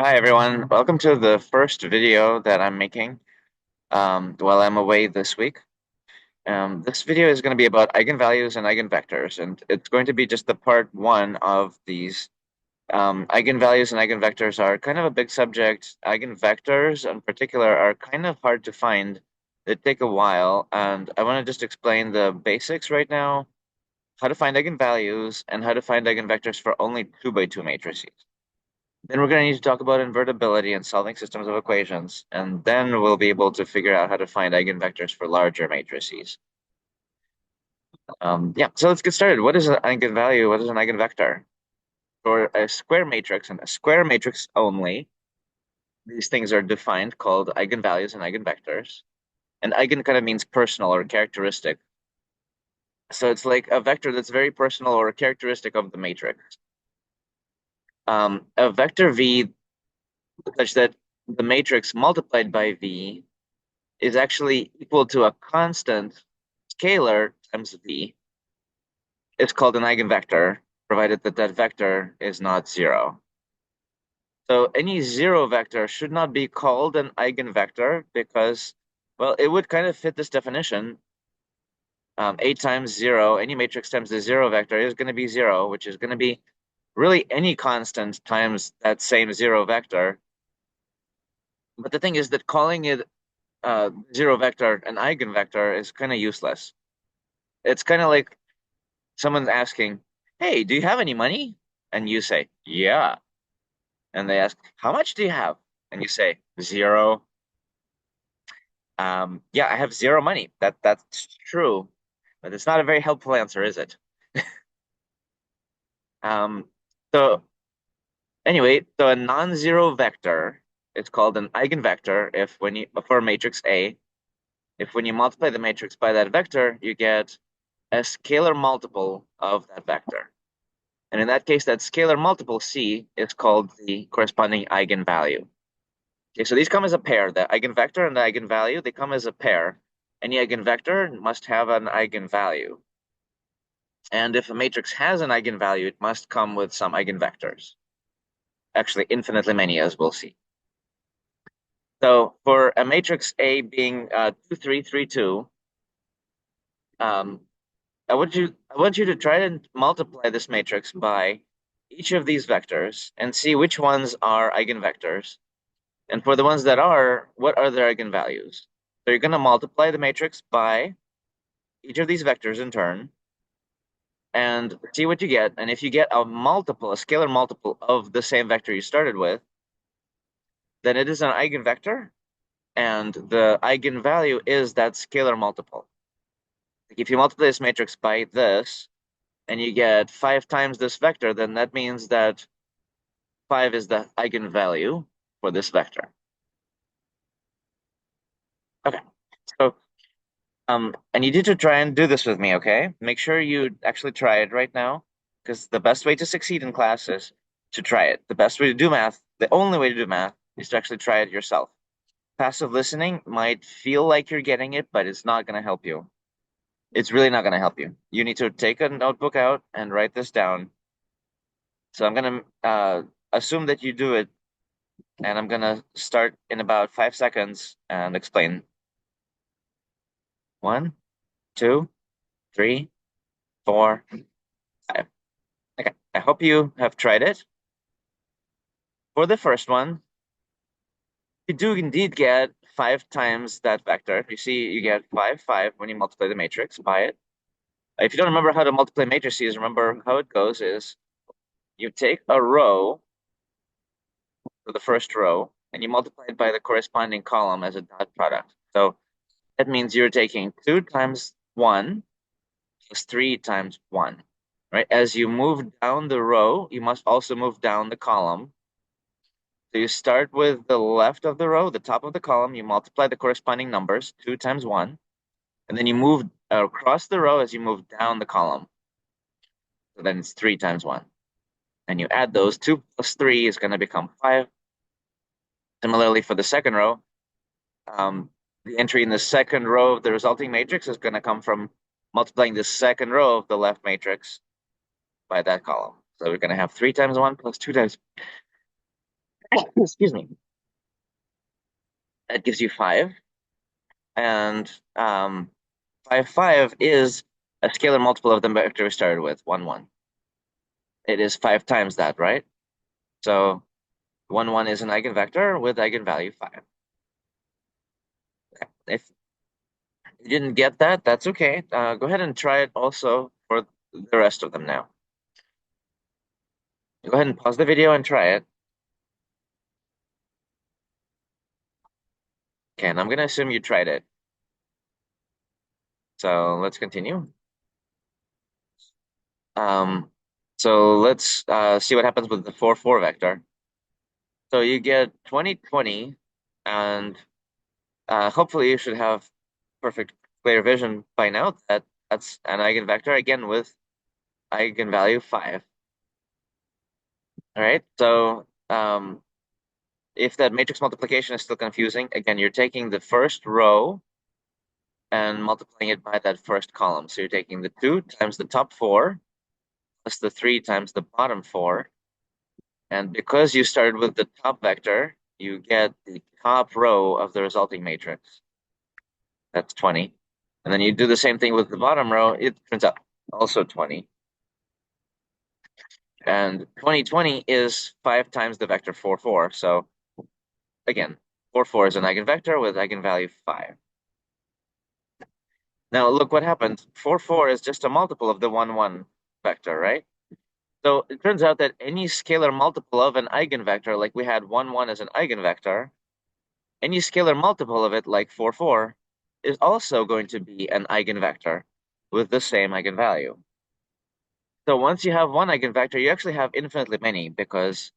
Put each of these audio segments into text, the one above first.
Hi everyone, welcome to the first video that I'm making while I'm away this week. This video is going to be about eigenvalues and eigenvectors, and it's going to be just the part one of these. Eigenvalues and eigenvectors are kind of a big subject. Eigenvectors in particular are kind of hard to find. They take a while, and I want to just explain the basics right now, how to find eigenvalues and how to find eigenvectors for only 2 by 2 matrices. Then we're going to need to talk about invertibility and solving systems of equations, and then we'll be able to figure out how to find eigenvectors for larger matrices. Yeah, so let's get started. What is an eigenvalue? What is an eigenvector? For a square matrix and a square matrix only, these things are defined called eigenvalues and eigenvectors. And eigen kind of means personal or characteristic. So it's like a vector that's very personal or characteristic of the matrix. A vector V such that the matrix multiplied by V is actually equal to a constant scalar times V. It's called an eigenvector, provided that that vector is not zero. So any zero vector should not be called an eigenvector because, well, it would kind of fit this definition. 8 times 0, any matrix times the zero vector is going to be 0, which is going to be really any constant times that same zero vector. But the thing is that calling it zero vector an eigenvector is kind of useless. It's kind of like someone's asking, "Hey, do you have any money?" And you say, "Yeah." And they ask, "How much do you have?" And you say, "Zero." Yeah, I have zero money. That's true, but it's not a very helpful answer, is it? Um, so anyway, so a non-zero vector, it's called an eigenvector if when you for matrix A, if when you multiply the matrix by that vector, you get a scalar multiple of that vector. And in that case, that scalar multiple C is called the corresponding eigenvalue. Okay, so these come as a pair. The eigenvector and the eigenvalue, they come as a pair. Any eigenvector must have an eigenvalue. And if a matrix has an eigenvalue, it must come with some eigenvectors. Actually, infinitely many, as we'll see. So for a matrix A being 2, 3, 3, 2, um, I want you to try to multiply this matrix by each of these vectors and see which ones are eigenvectors. And for the ones that are, what are their eigenvalues? So you're going to multiply the matrix by each of these vectors in turn and see what you get. And if you get a multiple, a scalar multiple of the same vector you started with, then it is an eigenvector, and the eigenvalue is that scalar multiple. Like if you multiply this matrix by this, and you get 5 times this vector, then that means that 5 is the eigenvalue for this vector. Okay, so I need you to try and do this with me, okay? Make sure you actually try it right now, because the best way to succeed in class is to try it. The best way to do math, the only way to do math, is to actually try it yourself. Passive listening might feel like you're getting it, but it's not going to help you. It's really not going to help you. You need to take a notebook out and write this down. So I'm going to assume that you do it, and I'm going to start in about 5 seconds and explain. 1, 2, 3, 4, 5. Okay, I hope you have tried it. For the first one, you do indeed get 5 times that vector. You see, you get 5, 5 when you multiply the matrix by it. If you don't remember how to multiply matrices, remember how it goes is you take a row, for the first row, and you multiply it by the corresponding column as a dot product. So that means you're taking 2 times 1 plus 3 times 1, right? As you move down the row, you must also move down the column. So you start with the left of the row, the top of the column, you multiply the corresponding numbers, 2 times 1, and then you move across the row as you move down the column. So then it's 3 times 1. And you add those, 2 plus 3 is going to become 5. Similarly, for the second row, the entry in the second row of the resulting matrix is going to come from multiplying the second row of the left matrix by that column. So we're going to have 3 times 1 plus 2 times excuse me, that gives you 5. And 5, 5 is a scalar multiple of the vector we started with, 1, 1. It is 5 times that, right? So 1, 1 is an eigenvector with eigenvalue 5. If you didn't get that, that's okay. Go ahead and try it also for the rest of them now. Go ahead and pause the video and try it. Okay, and I'm going to assume you tried it. So let's continue. So let's see what happens with the 4, 4 vector. So you get 20, 20, and hopefully you should have perfect clear vision by now that that's an eigenvector, again, with eigenvalue 5. All right, so if that matrix multiplication is still confusing, again, you're taking the first row and multiplying it by that first column. So you're taking the 2 times the top 4 plus the 3 times the bottom 4. And because you started with the top vector, you get the top row of the resulting matrix. That's 20. And then you do the same thing with the bottom row. It turns out also 20. And 20, 20 is 5 times the vector 4, 4. So again, 4, 4 is an eigenvector with eigenvalue 5. Now look what happened. 4, 4 is just a multiple of the 1, 1 vector, right? So it turns out that any scalar multiple of an eigenvector, like we had 1, 1 as an eigenvector, any scalar multiple of it, like 4, 4, is also going to be an eigenvector with the same eigenvalue. So once you have one eigenvector, you actually have infinitely many because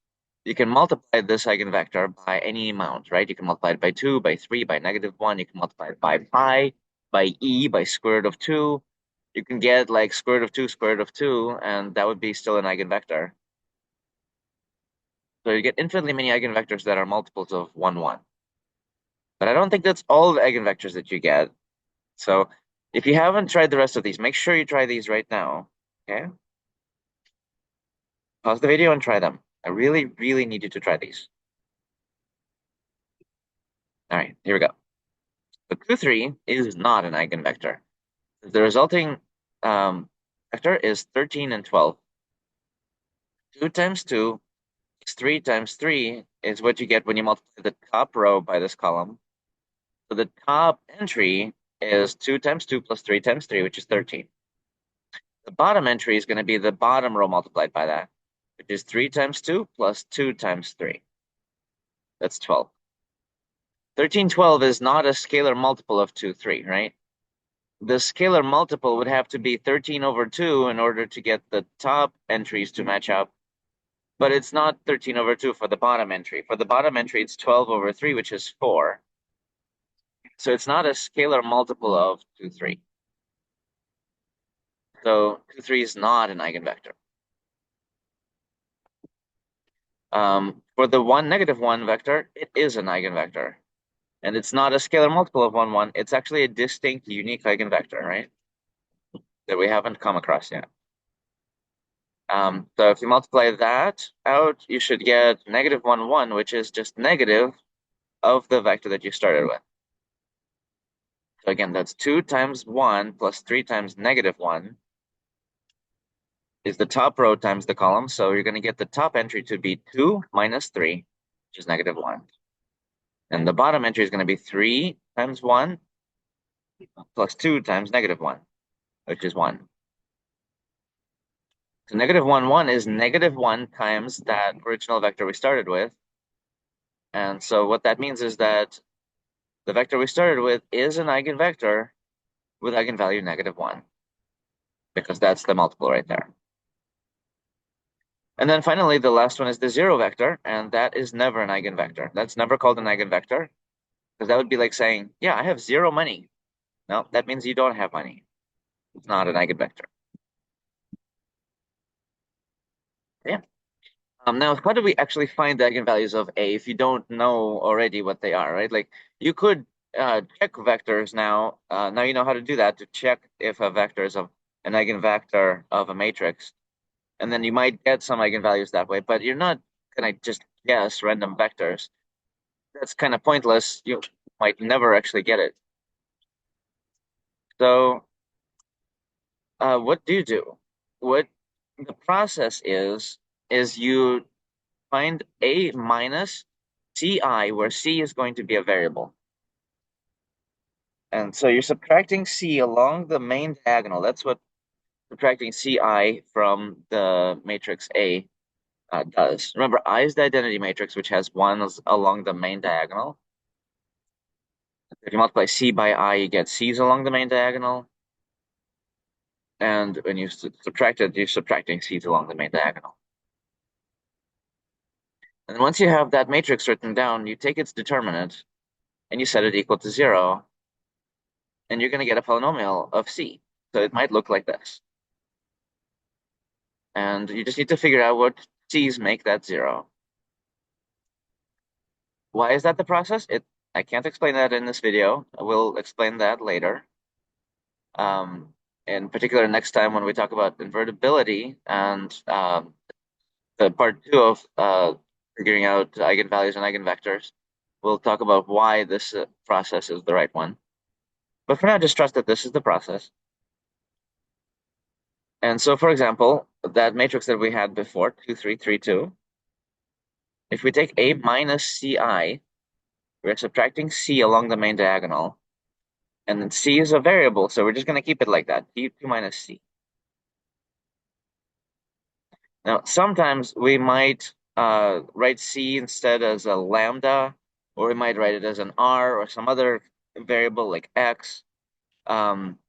you can multiply this eigenvector by any amount, right? You can multiply it by 2, by 3, by -1. You can multiply it by pi, by e, by square root of 2. You can get like square root of 2, square root of 2, and that would be still an eigenvector. So you get infinitely many eigenvectors that are multiples of 1, 1. But I don't think that's all the eigenvectors that you get. So if you haven't tried the rest of these, make sure you try these right now, okay? Pause the video and try them. I really, really need you to try these. All right, here we go. The 2, 3 is not an eigenvector. The resulting vector is 13 and 12. 2 times 2 is 3 times 3 is what you get when you multiply the top row by this column. So the top entry is 2 times 2 plus 3 times 3, which is 13. The bottom entry is going to be the bottom row multiplied by that, which is 3 times 2 plus 2 times 3. That's 12. 13, 12 is not a scalar multiple of 2, 3, right? The scalar multiple would have to be 13 over 2 in order to get the top entries to match up. But it's not 13 over 2 for the bottom entry. For the bottom entry, it's 12 over 3, which is 4. So it's not a scalar multiple of 2, 3. So 2, 3 is not an eigenvector. For the 1, -1 vector, it is an eigenvector. And it's not a scalar multiple of 1, 1. It's actually a distinct, unique eigenvector, right? That we haven't come across yet. So if you multiply that out, you should get -1, 1, which is just negative of the vector that you started with. So again, that's 2 times 1 plus 3 times -1 is the top row times the column. So you're going to get the top entry to be 2 minus 3, which is -1. And the bottom entry is going to be 3 times 1 plus 2 times -1, which is 1. So -1, 1 is -1 times that original vector we started with. And so what that means is that the vector we started with is an eigenvector with eigenvalue -1, because that's the multiple right there. And then finally, the last one is the 0 vector, and that is never an eigenvector. That's never called an eigenvector, because that would be like saying, yeah, I have 0 money. No, that means you don't have money. It's not an eigenvector. Yeah. Now, how do we actually find the eigenvalues of A if you don't know already what they are, right? Like you could check vectors now. Now you know how to do that, to check if a vector is an eigenvector of a matrix. And then you might get some eigenvalues that way, but you're not gonna just guess random vectors. That's kind of pointless. You might never actually get it. So, what do you do? What the process is you find A minus Ci, where C is going to be a variable. And so you're subtracting C along the main diagonal. That's what subtracting Ci from the matrix A does. Remember, I is the identity matrix, which has ones along the main diagonal. If you multiply C by I, you get C's along the main diagonal. And when you subtract it, you're subtracting C's along the main diagonal. And once you have that matrix written down, you take its determinant and you set it equal to 0, and you're going to get a polynomial of C. So it might look like this. And you just need to figure out what C's make that 0. Why is that the process? I can't explain that in this video. I will explain that later. In particular, next time when we talk about invertibility and the part 2 of figuring out eigenvalues and eigenvectors, we'll talk about why this process is the right one. But for now, just trust that this is the process. And so, for example, that matrix that we had before, 2, 3, 3, 2, if we take A minus Ci, we're subtracting C along the main diagonal. And then C is a variable, so we're just going to keep it like that, P2 minus C. Now, sometimes we might write C instead as a lambda, or we might write it as an R or some other variable like X. Um,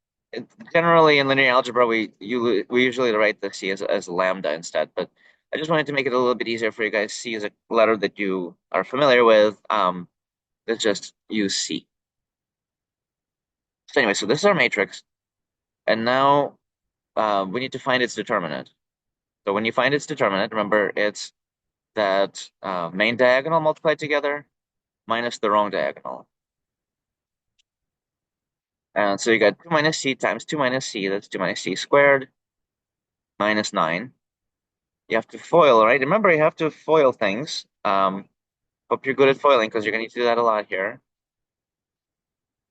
Generally, in linear algebra, we usually write the C as lambda instead, but I just wanted to make it a little bit easier for you guys. C is a letter that you are familiar with. Let's just use C. So anyway, so this is our matrix, and now we need to find its determinant. So when you find its determinant, remember it's that main diagonal multiplied together minus the wrong diagonal. And so you got 2 minus C times 2 minus C, that's 2 minus C squared, minus 9. You have to FOIL, right? Remember, you have to FOIL things. Hope you're good at foiling because you're going to need to do that a lot here.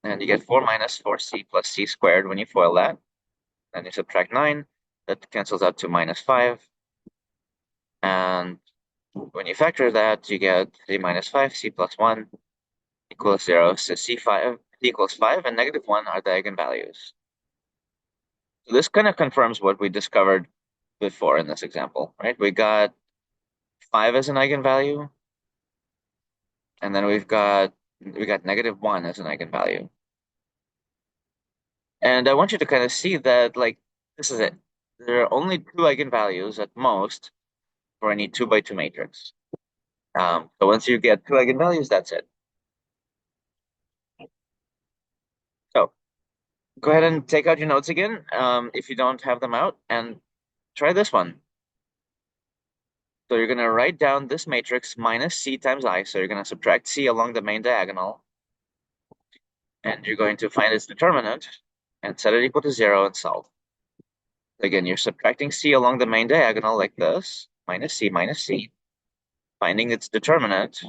And you get 4 minus 4C plus C squared when you FOIL that. Then you subtract 9. That cancels out to minus 5. And when you factor that, you get 3 minus 5, C plus 1 equals 0. So C5 equals 5 and negative 1 are the eigenvalues. So this kind of confirms what we discovered before in this example, right? We got 5 as an eigenvalue, and then we got negative 1 as an eigenvalue. And I want you to kind of see that, like, this is it. There are only 2 eigenvalues at most for any 2 by 2 matrix. So once you get 2 eigenvalues, that's it. So go ahead and take out your notes again if you don't have them out, and try this one. So you're going to write down this matrix minus C times I. So you're going to subtract C along the main diagonal, and you're going to find its determinant and set it equal to 0 and solve. Again, you're subtracting C along the main diagonal like this, minus C, finding its determinant,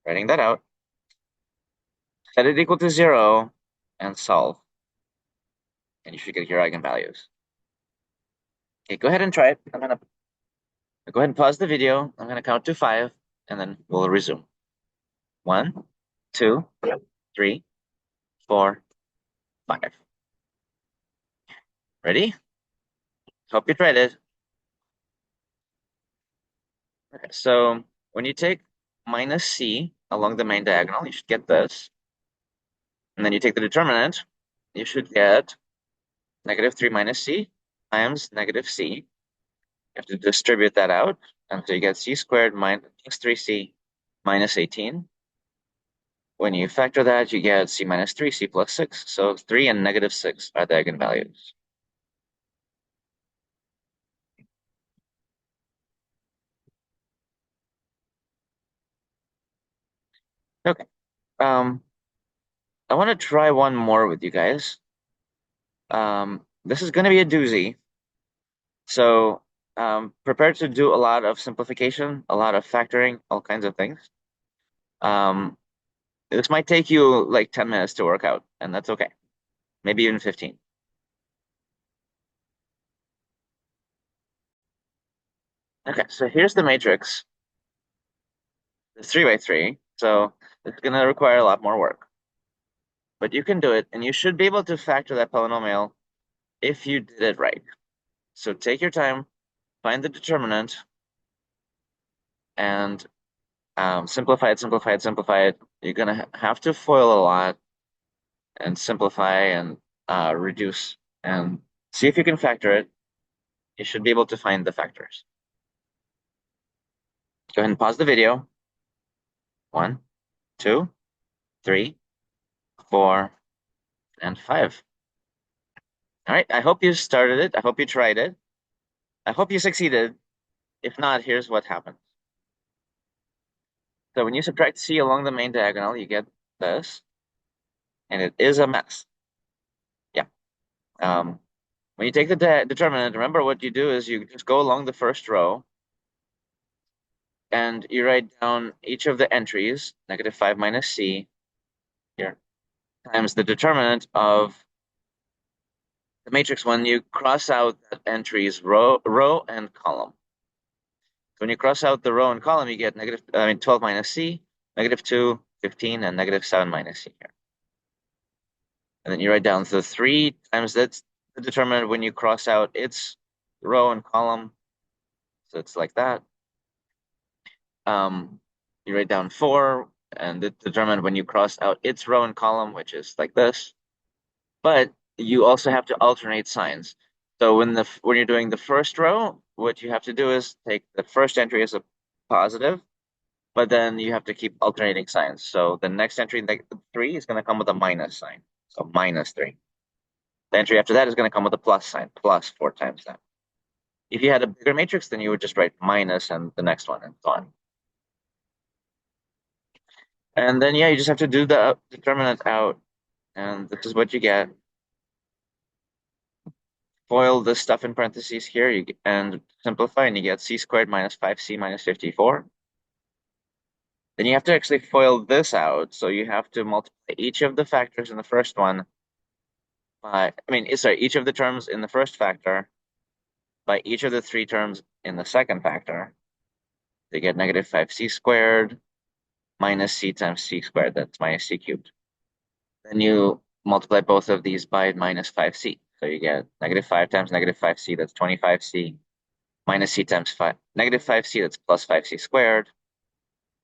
writing that out, set it equal to 0, and solve. And you should get your eigenvalues. Okay, go ahead and try it. I'm going to go ahead and pause the video. I'm going to count to 5, and then we'll resume. 1, 2, 3, 4, 5. Ready? Hope you tried it. Okay, so when you take minus C along the main diagonal, you should get this. And then you take the determinant, you should get negative 3 minus C times negative C. You have to distribute that out until you get C squared minus 3C minus 18. When you factor that, you get C minus 3, C plus 6. So 3 and negative 6 are the eigenvalues. Okay. I want to try one more with you guys. This is going to be a doozy. So prepare to do a lot of simplification, a lot of factoring, all kinds of things. Um, this might take you like 10 minutes to work out, and that's okay. Maybe even 15. Okay, so here's the matrix. It's 3 by 3, so it's going to require a lot more work. But you can do it, and you should be able to factor that polynomial if you did it right. So take your time, find the determinant, and simplify it, simplify it, simplify it. You're going to have to FOIL a lot and simplify and reduce and see if you can factor it. You should be able to find the factors. Go ahead and pause the video. 1, 2, 3, 4, and 5. All right, I hope you started it. I hope you tried it. I hope you succeeded. If not, here's what happens. So when you subtract C along the main diagonal, you get this, and it is a mess. Yeah. When you take the determinant, remember what you do is you just go along the first row, and you write down each of the entries, -5 minus C, here, times the determinant of the matrix when you cross out that entries row and column. So when you cross out the row and column, you get 12 minus C, -2, 15, and -7 minus C here. And then you write down the 3 times that's the determinant when you cross out its row and column. So it's like that. You write down 4, and it determined when you cross out its row and column, which is like this. But you also have to alternate signs. So when you're doing the first row, what you have to do is take the first entry as a positive, but then you have to keep alternating signs. So the next entry, like 3, is going to come with a minus sign. So -3. The entry after that is going to come with a plus sign, plus 4 times that. If you had a bigger matrix, then you would just write minus and the next one and so on. And then, yeah, you just have to do the determinant out, and this is what you get. FOIL this stuff in parentheses here, and simplify, and you get C squared minus 5C minus 54. Then you have to actually FOIL this out, so you have to multiply each of the factors in the first one by, each of the terms in the first factor by each of the 3 terms in the second factor. You get -5C squared minus C times C squared, that's minus C cubed. Then you multiply both of these by -5C. So you get -5 times -5C, that's 25C, minus C times -5C, that's plus 5C squared.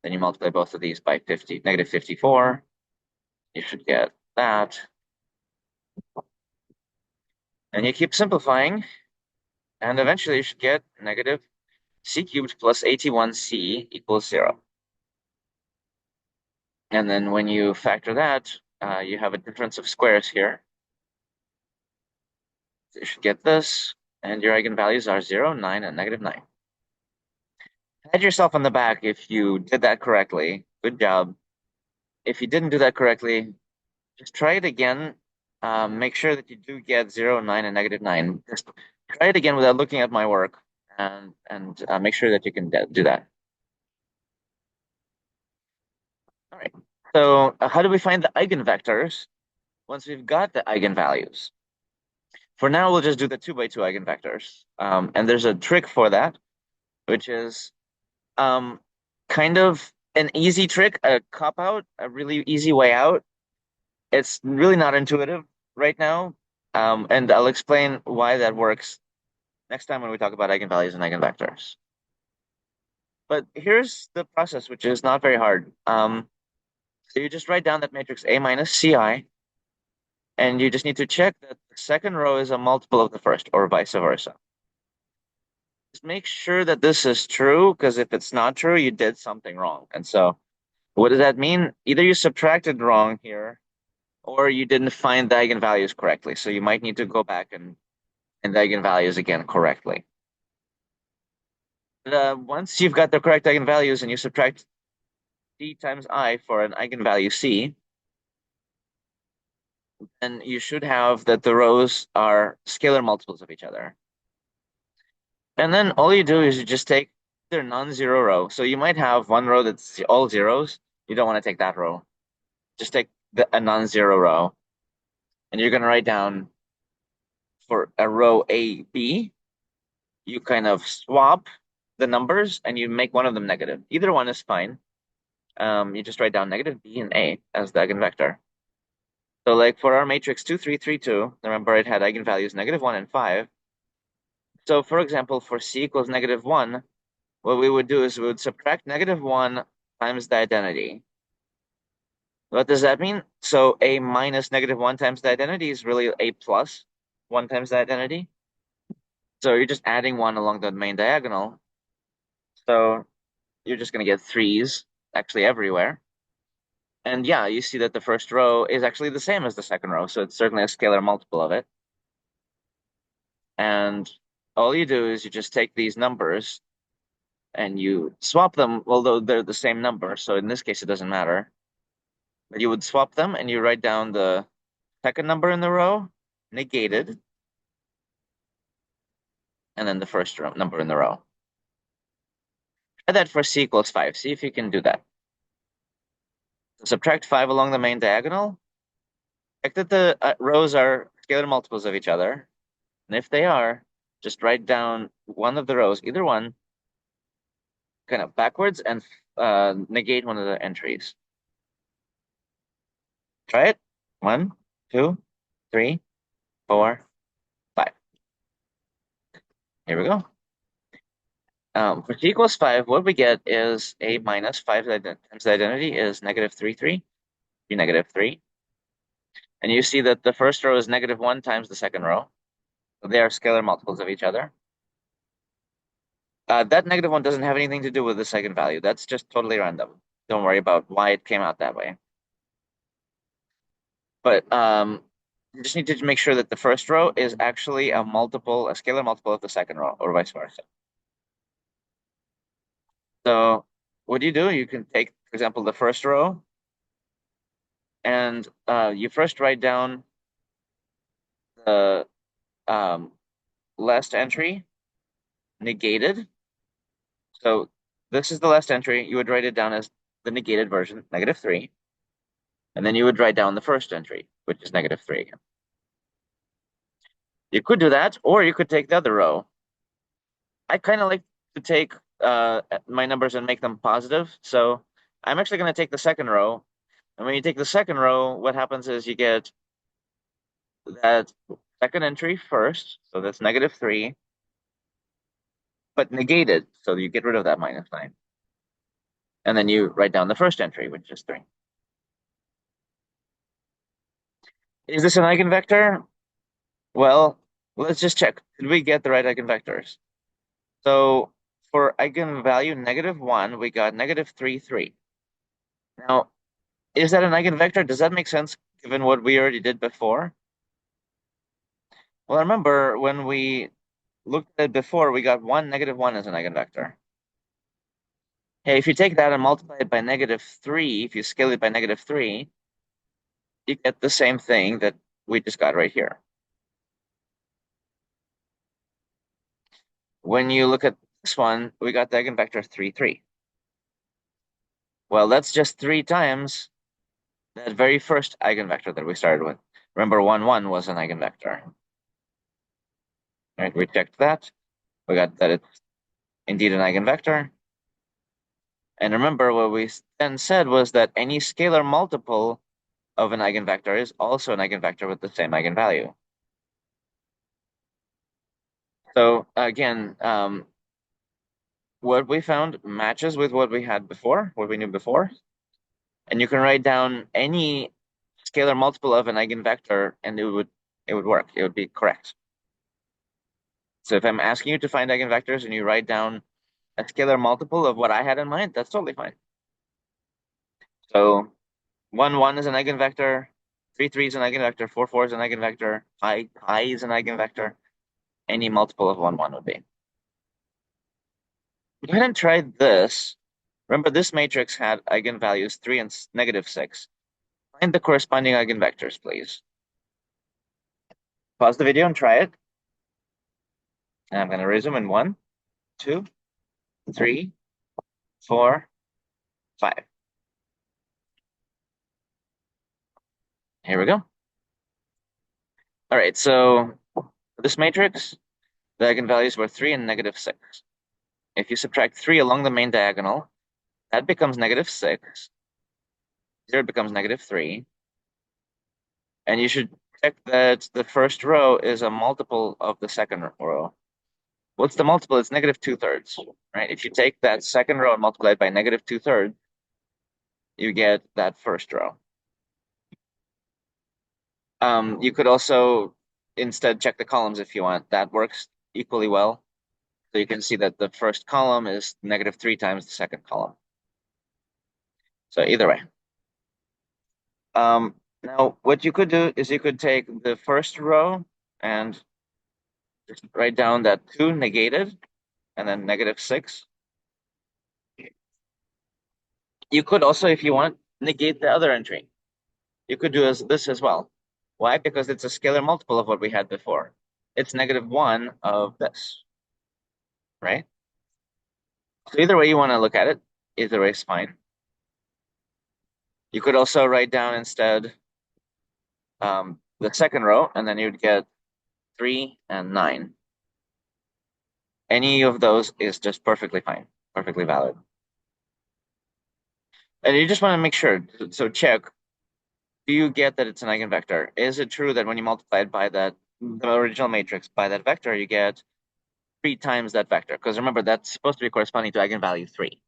Then you multiply both of these by -54. You should get that. And you keep simplifying, and eventually you should get -C cubed plus 81C equals 0. And then when you factor that, you have a difference of squares here. So you should get this, and your eigenvalues are 0, 9, and -9. Pat yourself on the back if you did that correctly. Good job. If you didn't do that correctly, just try it again. Make sure that you do get 0, 9, and -9. Just try it again without looking at my work, and make sure that you can do that. All right. So how do we find the eigenvectors once we've got the eigenvalues? For now, we'll just do the 2 by 2 eigenvectors. And there's a trick for that, which is kind of an easy trick, a cop-out, a really easy way out. It's really not intuitive right now, and I'll explain why that works next time when we talk about eigenvalues and eigenvectors. But here's the process, which is not very hard. So you just write down that matrix A minus Ci, and you just need to check that the second row is a multiple of the first, or vice versa. Just make sure that this is true, because if it's not true, you did something wrong. And so what does that mean? Either you subtracted wrong here, or you didn't find the eigenvalues correctly. So you might need to go back and the eigenvalues again correctly. But, once you've got the correct eigenvalues and you subtract C times I for an eigenvalue C, then you should have that the rows are scalar multiples of each other. And then all you do is you just take their non-zero row. So you might have one row that's all zeros. You don't want to take that row. Just take a non-zero row. And you're going to write down for a row A, B, you kind of swap the numbers and you make one of them negative. Either one is fine. You just write down negative B and A as the eigenvector. So like for our matrix 2, 3, 3, 2, remember it had eigenvalues -1 and 5. So for example, for C equals -1, what we would do is we would subtract -1 times the identity. What does that mean? So A minus -1 times the identity is really A plus 1 times the identity. So you're just adding 1 along the main diagonal. So you're just going to get 3's actually everywhere. And yeah, you see that the first row is actually the same as the second row. So it's certainly a scalar multiple of it. And all you do is you just take these numbers and you swap them, although they're the same number. So in this case, it doesn't matter. But you would swap them and you write down the second number in the row, negated, and then the first number in the row. Try that for C equals 5. See if you can do that. So subtract 5 along the main diagonal. Check that the rows are scalar multiples of each other. And if they are, just write down one of the rows, either one, kind of backwards and negate one of the entries. Try it. 1, 2, 3, 4, 5. Here we go. For C equals 5, what we get is A minus 5 times the identity is -3, 3, be -3. And you see that the first row is -1 times the second row. So they are scalar multiples of each other. That -1 doesn't have anything to do with the second value. That's just totally random. Don't worry about why it came out that way. But you just need to make sure that the first row is actually a scalar multiple of the second row, or vice versa. So what do? You can take, for example, the first row, and you first write down the last entry negated. So this is the last entry. You would write it down as the negated version, -3. And then you would write down the first entry, which is -3 again. You could do that, or you could take the other row. I kind of like to take my numbers and make them positive. So I'm actually going to take the second row. And when you take the second row, what happens is you get that second entry first. So that's -3, but negated. So you get rid of that -9. And then you write down the first entry, which is 3. Is this an eigenvector? Well, let's just check. Did we get the right eigenvectors? So for eigenvalue -1, we got -3, 3. Now, is that an eigenvector? Does that make sense given what we already did before? Well, remember when we looked at it before, we got -1 as an eigenvector. Hey, if you take that and multiply it by -3, if you scale it by -3, you get the same thing that we just got right here. When you look at this one, we got the eigenvector 3, 3. Well, that's just 3 times that very first eigenvector that we started with. Remember, 1, 1 was an eigenvector. All right, we checked that. We got that it's indeed an eigenvector. And remember, what we then said was that any scalar multiple of an eigenvector is also an eigenvector with the same eigenvalue. So again, what we found matches with what we had before, what we knew before. And you can write down any scalar multiple of an eigenvector and it would work. It would be correct. So if I'm asking you to find eigenvectors and you write down a scalar multiple of what I had in mind, that's totally fine. So 1, 1 is an eigenvector, 3, 3 is an eigenvector, 4, 4 is an eigenvector, pi is an eigenvector. Any multiple of 1, 1 would be. Go ahead and try this. Remember, this matrix had eigenvalues 3 and -6. Find the corresponding eigenvectors, please. Pause the video and try it. And I'm going to resume in 1. 2, 3, 4, 5. Here we go. All right, so this matrix, the eigenvalues were 3 and -6. If you subtract 3 along the main diagonal, that becomes -6. 0 becomes -3. And you should check that the first row is a multiple of the second row. What's the multiple? It's -2/3, right? If you take that second row and multiply it by -2/3, you get that first row. You could also instead check the columns if you want. That works equally well. So you can see that the first column is -3 times the second column. So either way. Now, what you could do is you could take the first row and just write down that 2 negated and then -6. You could also, if you want, negate the other entry. You could do this as well. Why? Because it's a scalar multiple of what we had before. It's -1 of this, right? So either way you want to look at it, either way is fine. You could also write down instead the second row, and then you'd get 3 and 9. Any of those is just perfectly fine, perfectly valid. And you just want to make sure, so check, do you get that it's an eigenvector? Is it true that when you multiply it by the original matrix by that vector, you get 3 times that vector? Because remember, that's supposed to be corresponding to eigenvalue 3.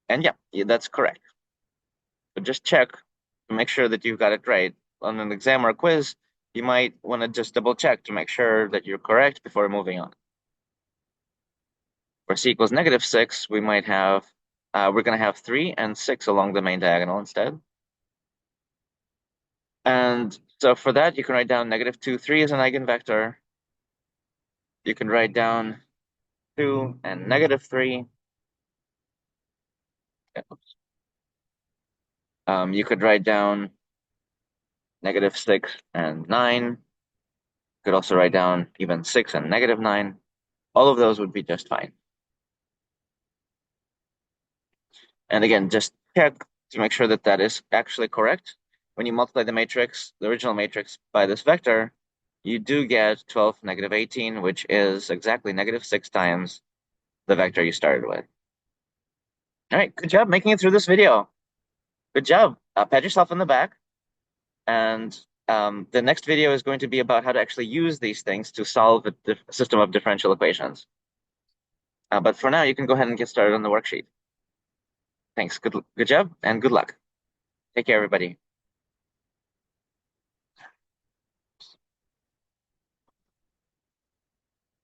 And yeah, that's correct. But just check to make sure that you've got it right. On an exam or a quiz, you might want to just double check to make sure that you're correct before moving on. For c equals -6, we might have, we're going to have 3 and 6 along the main diagonal instead. And so for that, you can write down -2, 3 is an eigenvector. You can write down 2 and -3. You could write down -6 and 9. You could also write down even 6 and -9. All of those would be just fine. And again, just check to make sure that that is actually correct. When you multiply the matrix, the original matrix, by this vector, you do get 12, -18, which is exactly -6 times the vector you started with. All right, good job making it through this video. Good job. Pat yourself on the back. And the next video is going to be about how to actually use these things to solve a system of differential equations. But for now, you can go ahead and get started on the worksheet. Thanks. Good job and good luck. Take care, everybody.